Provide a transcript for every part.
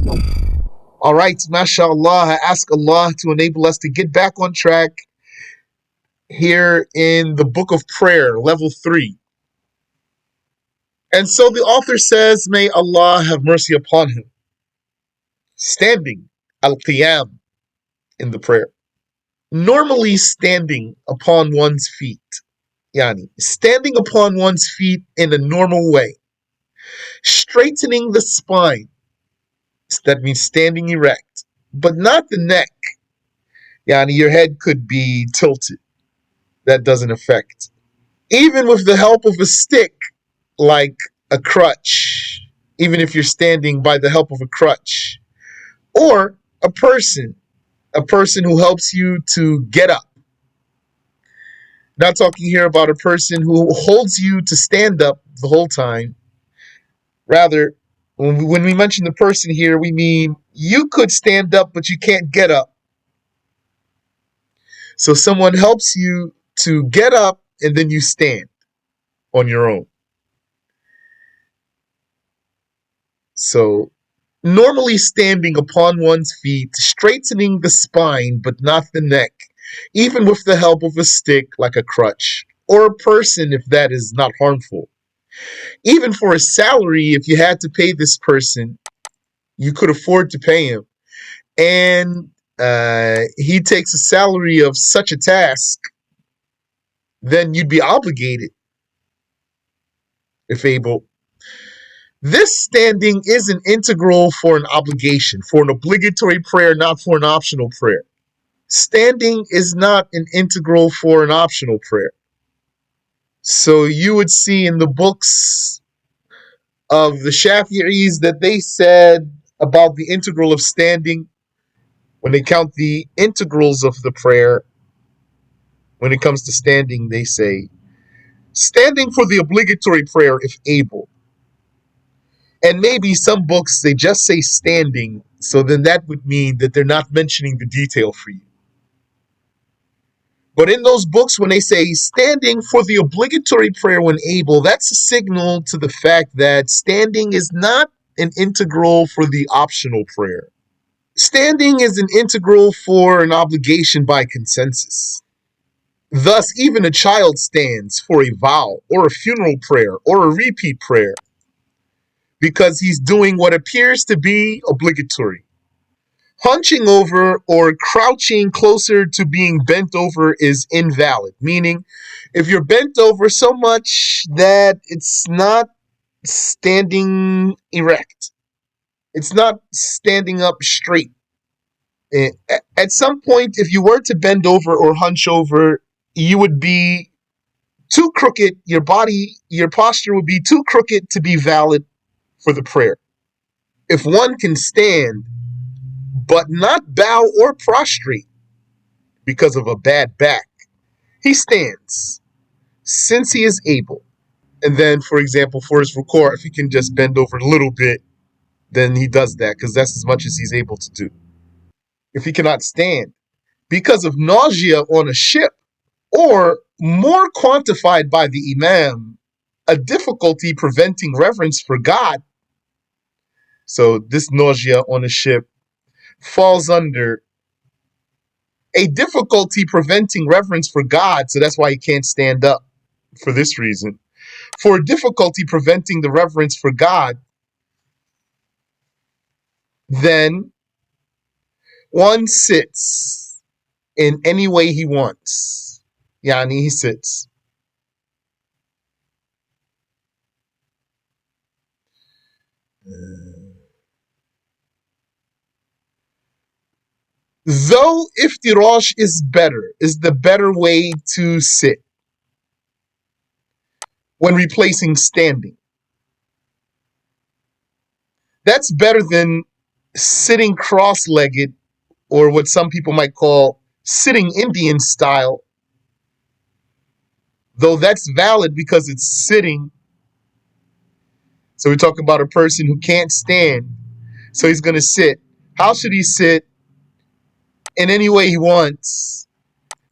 All right, mashallah, I ask Allah to enable us to get back on track here in the book of prayer, level 3. And so the author says, may Allah have mercy upon him. Standing, al-Qiyaam, in the prayer. Normally standing upon one's feet. Standing upon one's feet in a normal way. Straightening the spine. That means standing erect. But not the neck. Your head could be tilted. That doesn't affect. Even with the help of a stick, like a crutch, even if you're standing by the help of a crutch, or a person who helps you to get up. Not talking here about a person who holds you to stand up the whole time. Rather, when we mention the person here, we mean you could stand up, but you can't get up. So someone helps you to get up, and then you stand on your own. So normally standing upon one's feet, straightening the spine but not the neck, even with the help of a stick like a crutch, or a person if that is not harmful. Even for a salary, if you had to pay this person, you could afford to pay him. And he takes a salary of such a task, then you'd be obligated if able. This standing is an integral for an obligation, for an obligatory prayer, not for an optional prayer. Standing is not an integral for an optional prayer. So you would see in the books of the Shafi'is that they said about the integral of standing, when they count the integrals of the prayer, when it comes to standing, they say, standing for the obligatory prayer if able. And maybe some books, they just say standing, so then that would mean that they're not mentioning the detail for you. But in those books, when they say standing for the obligatory prayer when able, that's a signal to the fact that standing is not an integral for the optional prayer. Standing is an integral for an obligation by consensus. Thus, even a child stands for a vow or a funeral prayer or a repeat prayer because he's doing what appears to be obligatory. Hunching over or crouching closer to being bent over is invalid, meaning if you're bent over so much that it's not standing erect, it's not standing up straight. At some point, if you were to bend over or hunch over, you would be too crooked. Your body, your posture would be too crooked to be valid for the prayer. If one can stand but not bow or prostrate because of a bad back, he stands since he is able. And then, for example, for his ruku', if he can just bend over a little bit, then he does that because that's as much as he's able to do. If he cannot stand because of nausea on a ship, or more quantified by the Imam, a difficulty preventing reverence for God. So this nausea on a ship falls under a difficulty preventing reverence for God, so that's why he can't stand up for this reason. For a difficulty preventing the reverence for God, then one sits in any way he wants. He sits. Though iftirash is the better way to sit when replacing standing. That's better than sitting cross-legged, or what some people might call sitting Indian style, though that's valid because it's sitting. So we talk about a person who can't stand, so he's going to sit. How should he sit? In any way he wants.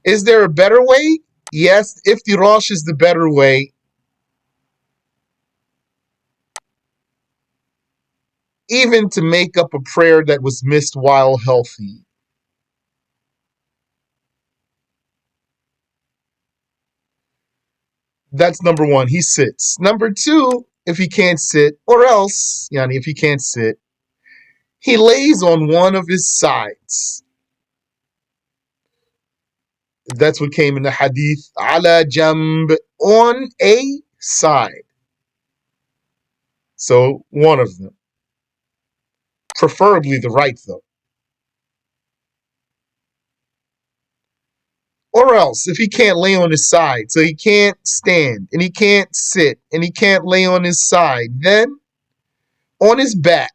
Is there a better way? Yes, iftirash is the better way. even to make up a prayer that was missed while healthy. That's number one. He sits. Number two, if he can't sit, or else, yani, if he can't sit, he lays on one of his sides. That's what came in the hadith. Ala jamb, on a side. So one of them. Preferably the right, though. Or else, if he can't lay on his side, so he can't stand, and he can't sit, and he can't lay on his side, then on his back,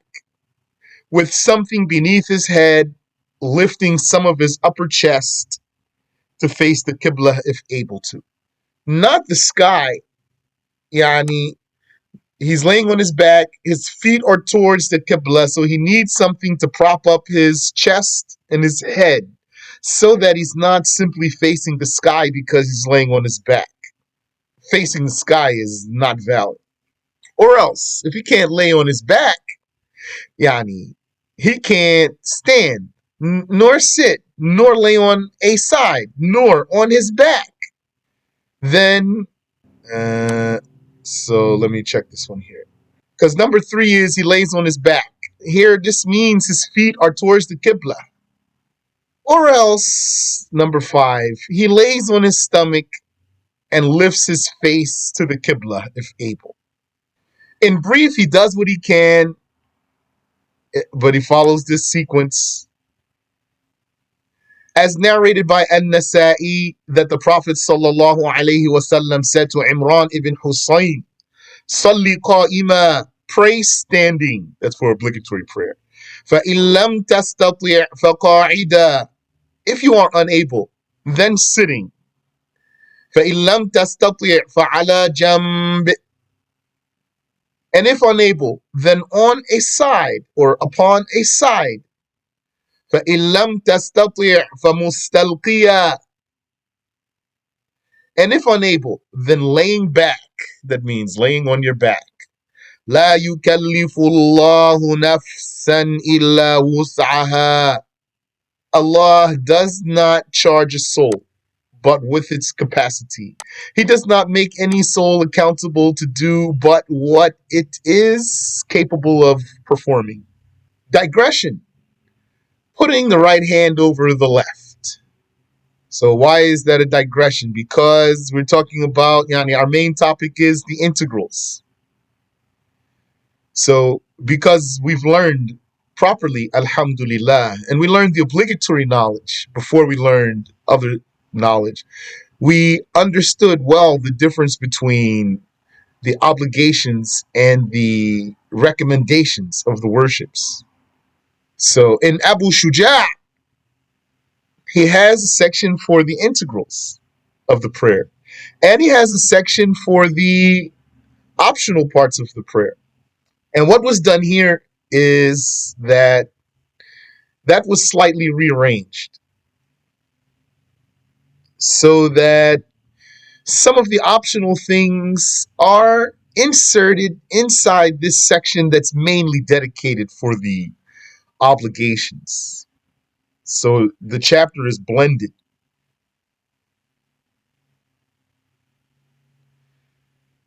with something beneath his head, lifting some of his upper chest to face the Qibla if able to. Not the sky. Yani, he's laying on his back, his feet are towards the Qibla, so he needs something to prop up his chest and his head so that he's not simply facing the sky because he's laying on his back. Facing the sky is not valid. Or else, if he can't lay on his back, yani, he can't stand, nor sit, nor lay on a side, nor on his back. Then, so let me check this one here. Because number three is he lays on his back. Here, this means his feet are towards the Qibla. Or else, number five, he lays on his stomach and lifts his face to the Qibla if able. In brief, he does what he can, but he follows this sequence. As narrated by An-Nasa'i, that the Prophet sallallahu alaihi wasallam said to Imran ibn Husayn, Salli qa'ima, pray standing. That's for obligatory prayer. فَإِن لَمْ تَسْتَطِعْ فَقَاعِدًا, if you are unable, then sitting. فَإِن لَمْ تَسْتَطِعْ فَعَلَى جَنْبٍ, and if unable, then on a side or upon a side. فَإِن لَمْ تَسْتَطِعْ فَمُسْتَلْقِيًا, and if unable, then laying back. That means laying on your back. لا يكلف الله نفسا إلا وسعها. Allah does not charge a soul but with its capacity. He does not make any soul accountable to do but what it is capable of performing. Digression. Putting the right hand over the left. So why is that a digression? Because we're talking about, our main topic is the integrals. So because we've learned properly, alhamdulillah, and we learned the obligatory knowledge before we learned other knowledge, we understood well the difference between the obligations and the recommendations of the worships. So in Abu Shuja', he has a section for the integrals of the prayer, and he has a section for the optional parts of the prayer. And what was done here is that was slightly rearranged so that some of the optional things are inserted inside this section that's mainly dedicated for the obligations. So the chapter is blended.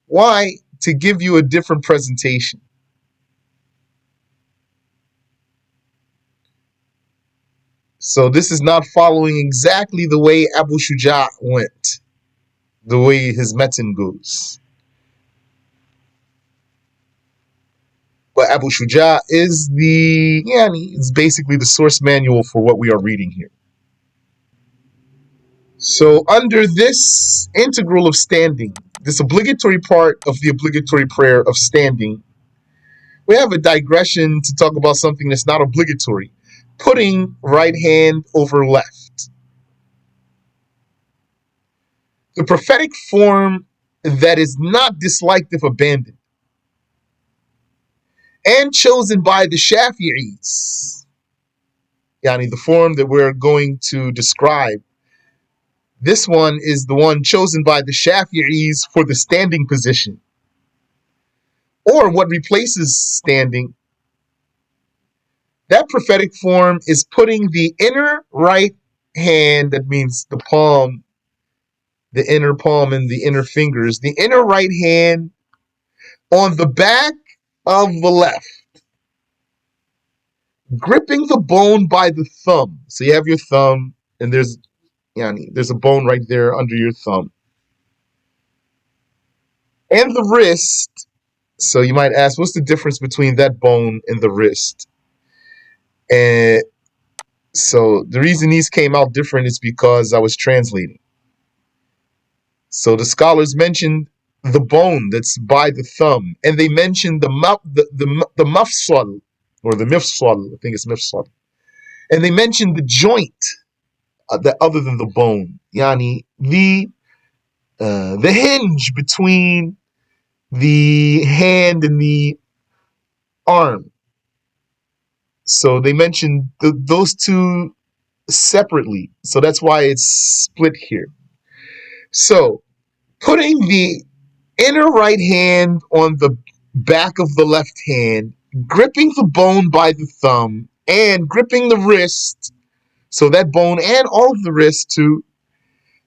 Why? To give you a different presentation. So this is not following exactly the way Abu Shuja' went, the way his metin goes. But Abu Shuja' is it's basically the source manual for what we are reading here. So under this integral of standing, this obligatory part of the obligatory prayer of standing, we have a digression to talk about something that's not obligatory. Putting right hand over left. The prophetic form that is not disliked if abandoned, and chosen by the Shafi'is, the form that we're going to describe. This one is the one chosen by the Shafi'is for the standing position, or what replaces standing, That prophetic form is putting the inner right hand, that means the palm, the inner palm and the inner fingers, the inner right hand on the back of the left, gripping the bone by the thumb. So you have your thumb, and there's a bone right there under your thumb. And the wrist. So you might ask, what's the difference between that bone and the wrist? And so the reason these came out different is because I was translating. So the scholars mentioned the bone that's by the thumb, and they mentioned the mafsal, or the mifsal. I think it's mifsal, and they mentioned the joint that other than the bone, yani the hinge between the hand and the arm. So they mentioned those two separately. So that's why it's split here. So putting the inner right hand on the back of the left hand, gripping the bone by the thumb, and gripping the wrist, so that bone and all of the wrist too,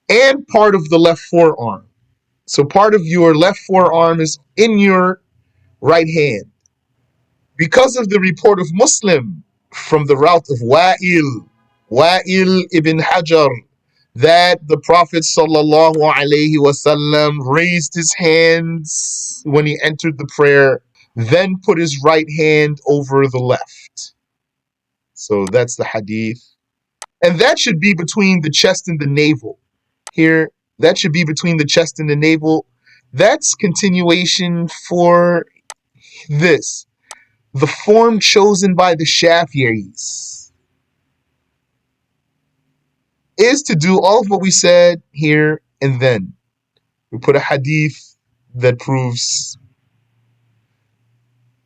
and part of the left forearm. So part of your left forearm is in your right hand. Because of the report of Muslim from the route of Wa'il ibn Hajar, that the Prophet sallallahu alaihi wasallam raised his hands when he entered the prayer, then put his right hand over the left. So that's the hadith. And that should be between the chest and the navel. Here, that should be between the chest and the navel. That's continuation for this. The form chosen by the Shafi'is is to do all of what we said here, and then we put a hadith that proves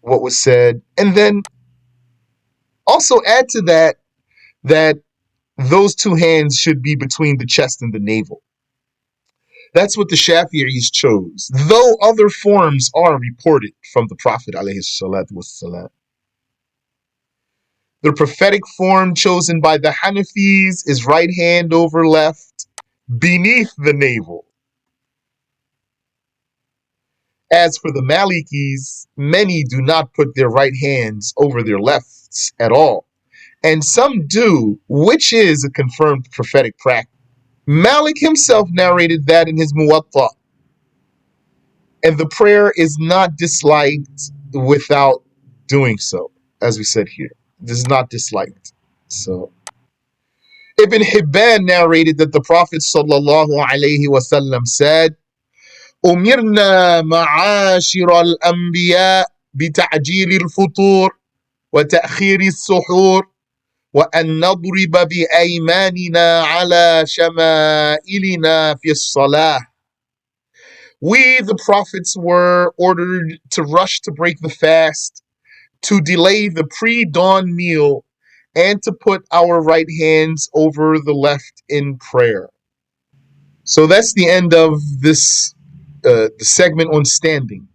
what was said, and then also add to that those two hands should be between the chest and the navel. That's what the Shafi'is chose, though other forms are reported from the Prophet alayhi salatu wassalam. The prophetic form chosen by the Hanafis is right hand over left, beneath the navel. As for the Malikis, many do not put their right hands over their lefts at all, and some do, which is a confirmed prophetic practice. Malik himself narrated that in his Muwatta, and the prayer is not disliked without doing so, as we said here. This is not disliked. So Ibn Hibban narrated that the Prophet sallallahu alaihi wasallam said, أمرنا معاشر الأنبياء بتعجيل الفطور وتأخير السحور وأن نضرب بأيماننا على شمائلنا في الصلاة. We, the prophets, were ordered to rush to break the fast, to delay the pre-dawn meal, and to put our right hands over the left in prayer. So that's the end of this the segment on standing.